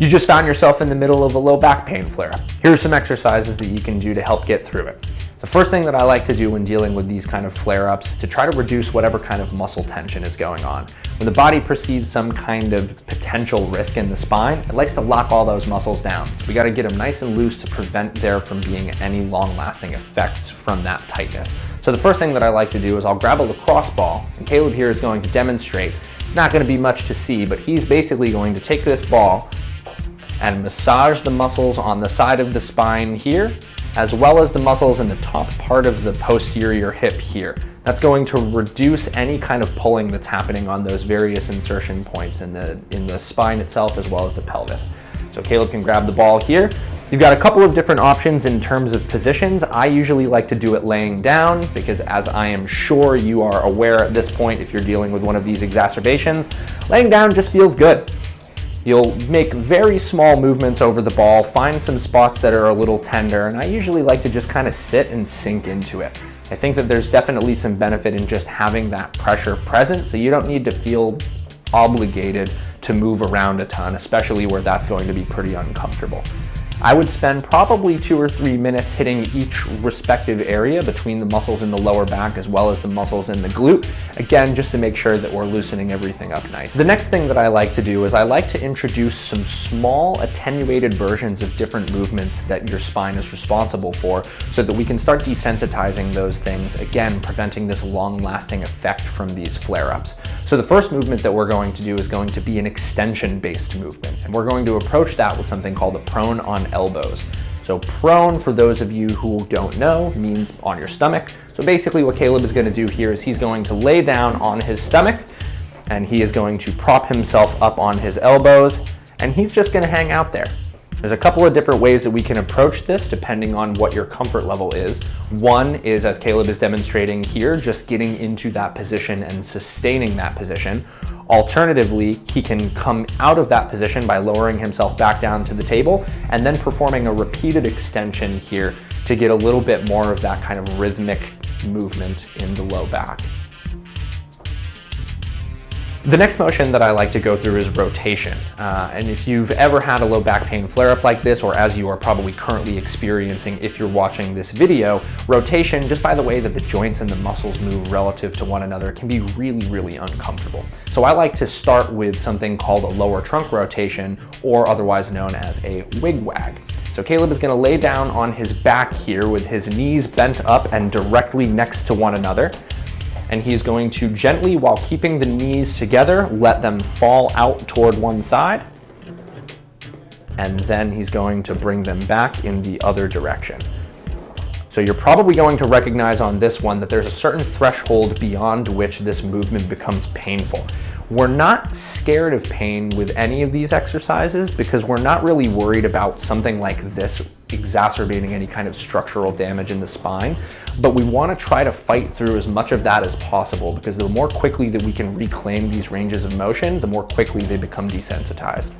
You just found yourself in the middle of a low back pain flare-up. Here are some exercises that you can do to help get through it. The first thing that I like to do when dealing with these kind of flare-ups is to try to reduce whatever kind of muscle tension is going on. When the body perceives some kind of potential risk in the spine, it likes to lock all those muscles down. So we got to get them nice and loose to prevent there from being any long-lasting effects from that tightness. So the first thing that I like to do is I'll grab a lacrosse ball, and Caleb here is going to demonstrate. It's not going to be much to see, but he's basically going to take this ball and massage the muscles on the side of the spine here, as well as the muscles in the top part of the posterior hip here. That's going to reduce any kind of pulling that's happening on those various insertion points in the spine itself, as well as the pelvis. So Caleb can grab the ball here. You've got a couple of different options in terms of positions. I usually like to do it laying down because, as I am sure you are aware at this point, if you're dealing with one of these exacerbations, laying down just feels good. You'll make very small movements over the ball, find some spots that are a little tender, and I usually like to just kind of sit and sink into it. I think that there's definitely some benefit in just having that pressure present, so you don't need to feel obligated to move around a ton, especially where that's going to be pretty uncomfortable. I would spend probably 2 or 3 minutes hitting each respective area between the muscles in the lower back as well as the muscles in the glute, again, just to make sure that we're loosening everything up nice. The next thing that I like to do is I like to introduce some small attenuated versions of different movements that your spine is responsible for so that we can start desensitizing those things, again, preventing this long-lasting effect from these flare-ups. So the first movement that we're going to do is going to be an extension-based movement, and we're going to approach that with something called a prone on elbows. So prone, for those of you who don't know, means on your stomach. So basically what Caleb is going to do here is he's going to lay down on his stomach, and he is going to prop himself up on his elbows, and he's just going to hang out there. There's a couple of different ways that we can approach this depending on what your comfort level is. One is, as Caleb is demonstrating here, just getting into that position and sustaining that position. Alternatively, he can come out of that position by lowering himself back down to the table and then performing a repeated extension here to get a little bit more of that kind of rhythmic movement in the low back. The next motion that I like to go through is rotation. And if you've ever had a low back pain flare-up like this, or as you are probably currently experiencing if you're watching this video, rotation, just by the way that the joints and the muscles move relative to one another, can be really, really uncomfortable. So I like to start with something called a lower trunk rotation, or otherwise known as a wig-wag. So Caleb is gonna lay down on his back here with his knees bent up and directly next to one another. And he's going to gently, while keeping the knees together, let them fall out toward one side. And then he's going to bring them back in the other direction. So you're probably going to recognize on this one that there's a certain threshold beyond which this movement becomes painful. We're not scared of pain with any of these exercises because we're not really worried about something like this exacerbating any kind of structural damage in the spine, but we want to try to fight through as much of that as possible because the more quickly that we can reclaim these ranges of motion, the more quickly they become desensitized.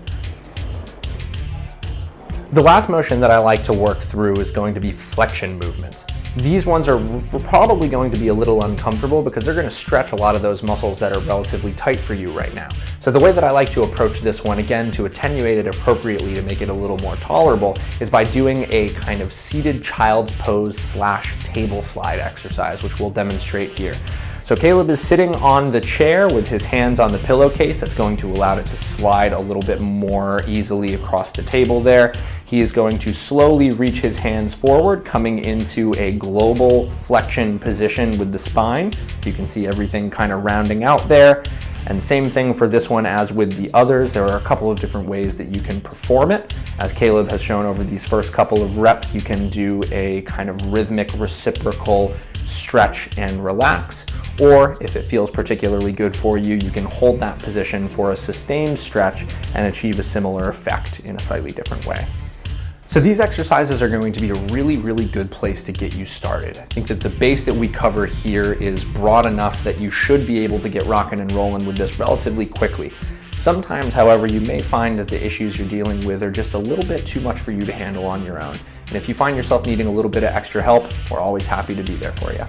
The last motion that I like to work through is going to be flexion movements. These ones are probably going to be a little uncomfortable because they're going to stretch a lot of those muscles that are relatively tight for you right now. So the way that I like to approach this one, again, to attenuate it appropriately to make it a little more tolerable, is by doing a kind of seated child's pose / table slide exercise, which we'll demonstrate here. So Caleb is sitting on the chair with his hands on the pillowcase. That's going to allow it to slide a little bit more easily across the table there. He is going to slowly reach his hands forward, coming into a global flexion position with the spine. So you can see everything kind of rounding out there. And same thing for this one as with the others. There are a couple of different ways that you can perform it. As Caleb has shown over these first couple of reps, you can do a kind of rhythmic reciprocal stretch and relax. Or if it feels particularly good for you, you can hold that position for a sustained stretch and achieve a similar effect in a slightly different way. So these exercises are going to be a really, really good place to get you started. I think that the base that we cover here is broad enough that you should be able to get rocking and rolling with this relatively quickly. Sometimes, however, you may find that the issues you're dealing with are just a little bit too much for you to handle on your own. And if you find yourself needing a little bit of extra help, we're always happy to be there for you.